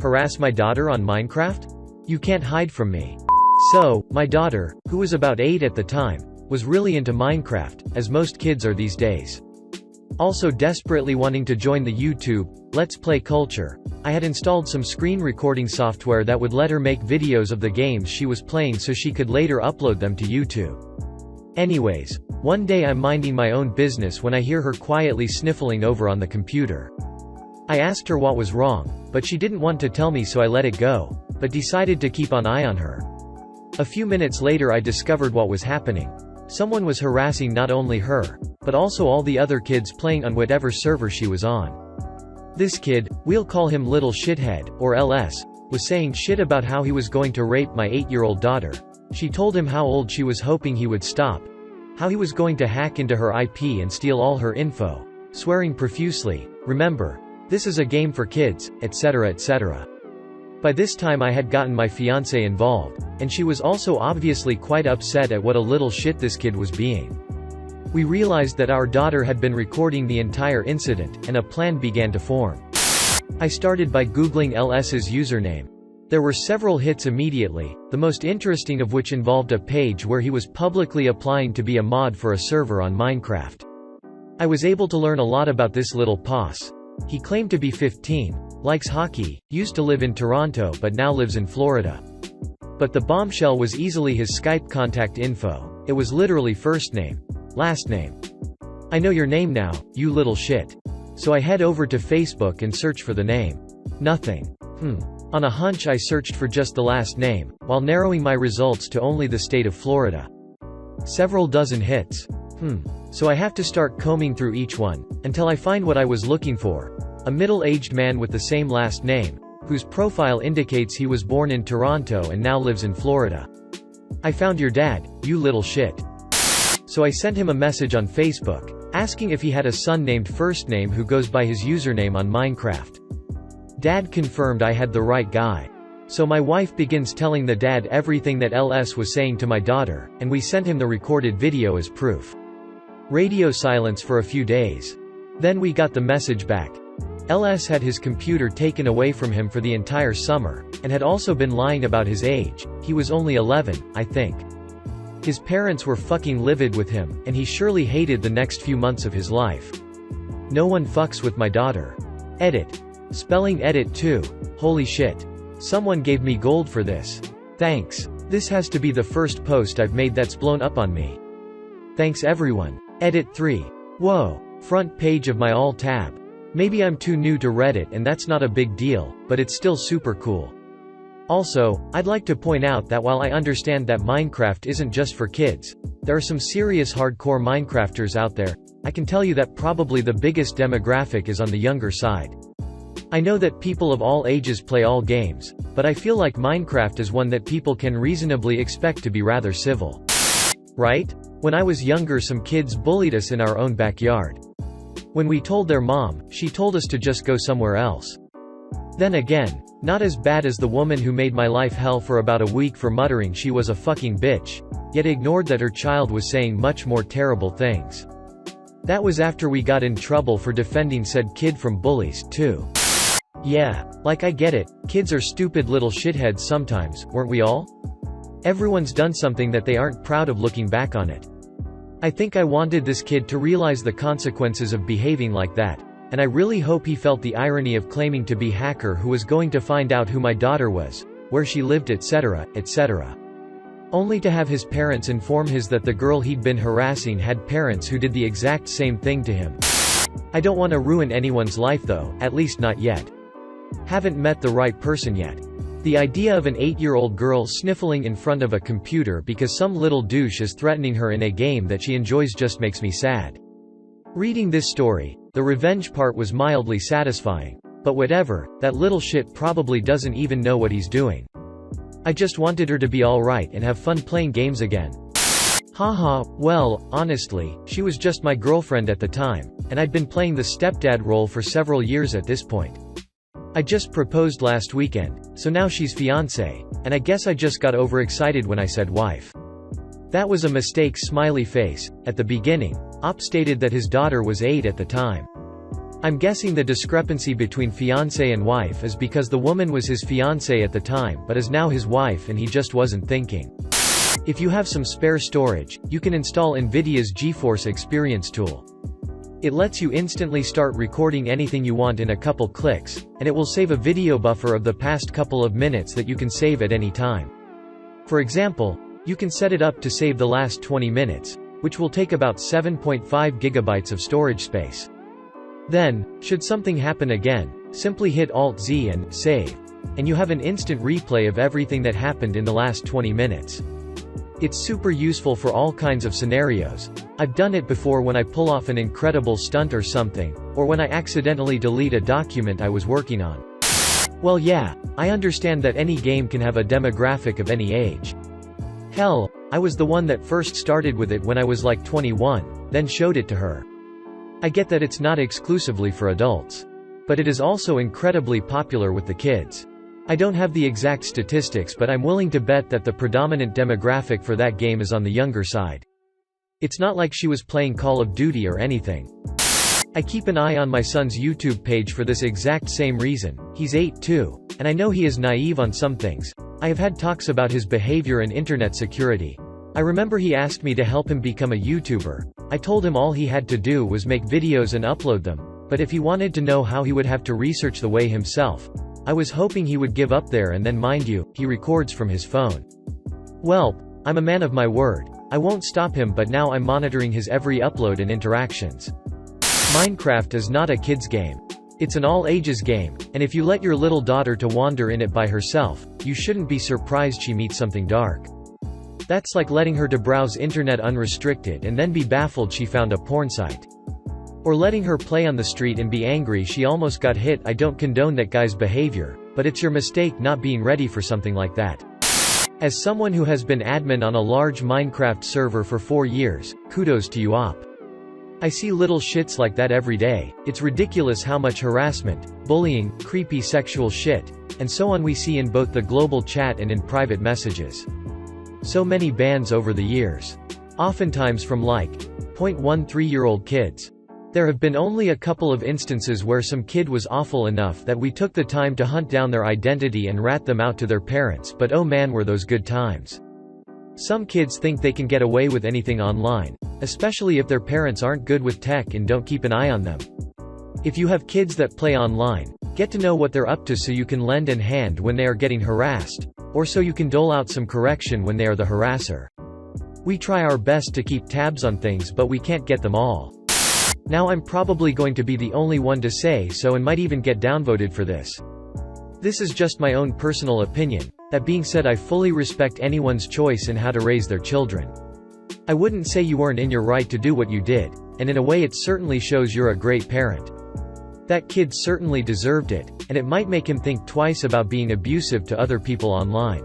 Harass my daughter on Minecraft? You can't hide from me. So, my daughter, who was about 8 at the time, was really into Minecraft, as most kids are these days. Also desperately wanting to join the YouTube Let's Play culture, I had installed some screen recording software that would let her make videos of the games she was playing so she could later upload them to YouTube. Anyways, one day I'm minding my own business when I hear her quietly sniffling over on the computer. I asked her what was wrong, but she didn't want to tell me, so I let it go, but decided to keep an eye on her. A few minutes later I discovered what was happening. Someone was harassing not only her, but also all the other kids playing on whatever server she was on. This kid, we'll call him Little Shithead, or LS, was saying shit about how he was going to rape my 8-year-old daughter. She told him how old she was, hoping he would stop, how he was going to hack into her IP and steal all her info, swearing profusely, "Remember, this is a game for kids," etc. etc. By this time I had gotten my fiancé involved, and she was also obviously quite upset at what a little shit this kid was being. We realized that our daughter had been recording the entire incident, and a plan began to form. I started by Googling LS's username. There were several hits immediately, the most interesting of which involved a page where he was publicly applying to be a mod for a server on Minecraft. I was able to learn a lot about this little poss. He claimed to be 15, likes hockey, used to live in Toronto but now lives in Florida. But the bombshell was easily his Skype contact info. It was literally first name, last name. "I know your name now, you little shit." So I head over to Facebook and search for the name. Nothing. On a hunch I searched for just the last name, while narrowing my results to only the state of Florida. Several dozen hits. So I have to start combing through each one, until I find what I was looking for. A middle-aged man with the same last name, whose profile indicates he was born in Toronto and now lives in Florida. "I found your dad, you little shit." So I sent him a message on Facebook, asking if he had a son named first name who goes by his username on Minecraft. Dad confirmed I had the right guy. So my wife begins telling the dad everything that LS was saying to my daughter, and we sent him the recorded video as proof. Radio silence for a few days. Then we got the message back. LS had his computer taken away from him for the entire summer, and had also been lying about his age. He was only 11, I think. His parents were fucking livid with him, and he surely hated the next few months of his life. No one fucks with my daughter. Edit. Spelling edit too. Holy shit. Someone gave me gold for this. Thanks. This has to be the first post I've made that's blown up on me. Thanks everyone. Edit 3. Whoa. Front page of my all tab. Maybe I'm too new to Reddit and that's not a big deal, but it's still super cool. Also, I'd like to point out that while I understand that Minecraft isn't just for kids, there are some serious hardcore Minecrafters out there. I can tell you that probably the biggest demographic is on the younger side. I know that people of all ages play all games, but I feel like Minecraft is one that people can reasonably expect to be rather civil. Right? When I was younger, some kids bullied us in our own backyard. When we told their mom, she told us to just go somewhere else. Then again, not as bad as the woman who made my life hell for about a week for muttering she was a fucking bitch, yet ignored that her child was saying much more terrible things. That was after we got in trouble for defending said kid from bullies, too. Yeah, like I get it, kids are stupid little shitheads sometimes, weren't we all? Everyone's done something that they aren't proud of looking back on it. I think I wanted this kid to realize the consequences of behaving like that, and I really hope he felt the irony of claiming to be hacker who was going to find out who my daughter was, where she lived, etc., etc. Only to have his parents inform his that the girl he'd been harassing had parents who did the exact same thing to him. I don't want to ruin anyone's life though, at least not yet. Haven't met the right person yet. The idea of an 8-year-old girl sniffling in front of a computer because some little douche is threatening her in a game that she enjoys just makes me sad. Reading this story, the revenge part was mildly satisfying. But whatever, that little shit probably doesn't even know what he's doing. I just wanted her to be alright and have fun playing games again. Haha, well, honestly, she was just my girlfriend at the time, and I'd been playing the stepdad role for several years at this point. I just proposed last weekend, so now she's fiancé, and I guess I just got overexcited when I said wife. That was a mistake, smiley face. At the beginning, Op stated that his daughter was 8 at the time. I'm guessing the discrepancy between fiancé and wife is because the woman was his fiancé at the time but is now his wife and he just wasn't thinking. If you have some spare storage, you can install NVIDIA's GeForce Experience tool. It lets you instantly start recording anything you want in a couple clicks, and it will save a video buffer of the past couple of minutes that you can save at any time. For example, you can set it up to save the last 20 minutes, which will take about 7.5 gigabytes of storage space. Then, should something happen again, simply hit Alt-Z and save, and you have an instant replay of everything that happened in the last 20 minutes. It's super useful for all kinds of scenarios. I've done it before when I pull off an incredible stunt or something, or when I accidentally delete a document I was working on. Well yeah, I understand that any game can have a demographic of any age. Hell, I was the one that first started with it when I was like 21, then showed it to her. I get that it's not exclusively for adults. But it is also incredibly popular with the kids. I don't have the exact statistics but I'm willing to bet that the predominant demographic for that game is on the younger side. It's not like she was playing Call of Duty or anything. I keep an eye on my son's YouTube page for this exact same reason. He's 8 too, and I know he is naive on some things. I have had talks about his behavior and internet security. I remember he asked me to help him become a YouTuber. I told him all he had to do was make videos and upload them, but if he wanted to know how he would have to research the way himself. I was hoping he would give up there and then mind you, he records from his phone. Well, I'm a man of my word. I won't stop him but now I'm monitoring his every upload and interactions. Minecraft is not a kid's game. It's an all-ages game, and if you let your little daughter to wander in it by herself, you shouldn't be surprised she meets something dark. That's like letting her to browse internet unrestricted and then be baffled she found a porn site. Or letting her play on the street and be angry she almost got hit. I don't condone that guy's behavior, but it's your mistake not being ready for something like that. As someone who has been admin on a large Minecraft server for 4 years, kudos to you op. I see little shits like that every day. It's ridiculous how much harassment, bullying, creepy sexual shit, and so on we see in both the global chat and in private messages. So many bans over the years. Oftentimes from like 0.13-year-old kids. There have been only a couple of instances where some kid was awful enough that we took the time to hunt down their identity and rat them out to their parents, but oh man were those good times. Some kids think they can get away with anything online, especially if their parents aren't good with tech and don't keep an eye on them. If you have kids that play online, get to know what they're up to so you can lend a hand when they are getting harassed, or so you can dole out some correction when they are the harasser. We try our best to keep tabs on things but we can't get them all. Now I'm probably going to be the only one to say so and might even get downvoted for this. This is just my own personal opinion. That being said, I fully respect anyone's choice in how to raise their children. I wouldn't say you weren't in your right to do what you did, and in a way it certainly shows you're a great parent. That kid certainly deserved it, and it might make him think twice about being abusive to other people online.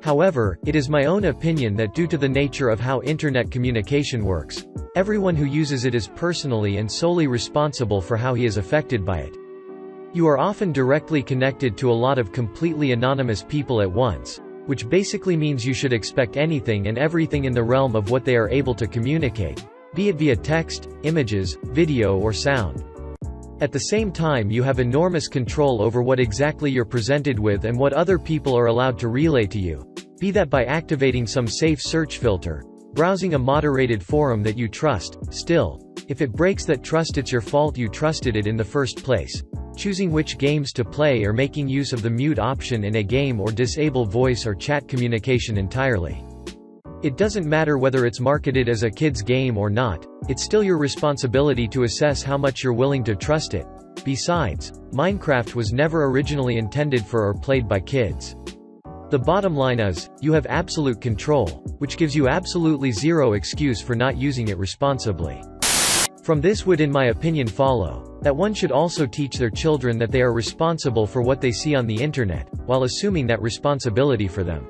However, it is my own opinion that due to the nature of how internet communication works, everyone who uses it is personally and solely responsible for how he is affected by it. You are often directly connected to a lot of completely anonymous people at once, which basically means you should expect anything and everything in the realm of what they are able to communicate, be it via text, images, video or sound. At the same time you have enormous control over what exactly you're presented with and what other people are allowed to relay to you, be that by activating some safe search filter, browsing a moderated forum that you trust. Still, if it breaks that trust, it's your fault you trusted it in the first place. Choosing which games to play or making use of the mute option in a game or disable voice or chat communication entirely. It doesn't matter whether it's marketed as a kid's game or not, it's still your responsibility to assess how much you're willing to trust it. Besides, Minecraft was never originally intended for or played by kids. The bottom line is, you have absolute control, which gives you absolutely zero excuse for not using it responsibly. From this would in my opinion follow, that one should also teach their children that they are responsible for what they see on the internet, while assuming that responsibility for them.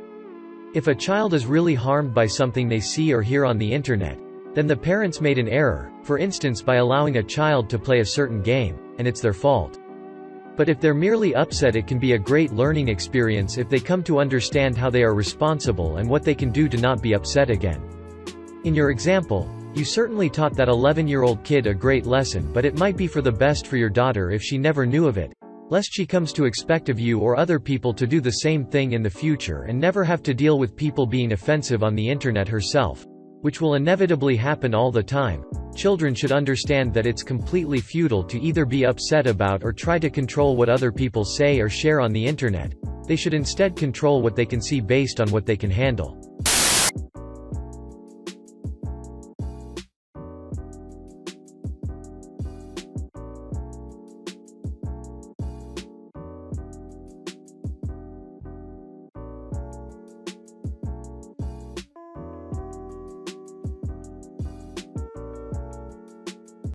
If a child is really harmed by something they see or hear on the internet, then the parents made an error, for instance by allowing a child to play a certain game, and it's their fault. But if they're merely upset, it can be a great learning experience if they come to understand how they are responsible and what they can do to not be upset again. In your example, You certainly taught that 11-year-old kid a great lesson, but it might be for the best for your daughter if she never knew of it, lest she comes to expect of you or other people to do the same thing in the future and never have to deal with people being offensive on the internet herself, which will inevitably happen all the time. Children should understand that it's completely futile to either be upset about or try to control what other people say or share on the internet. They should instead control what they can see based on what they can handle.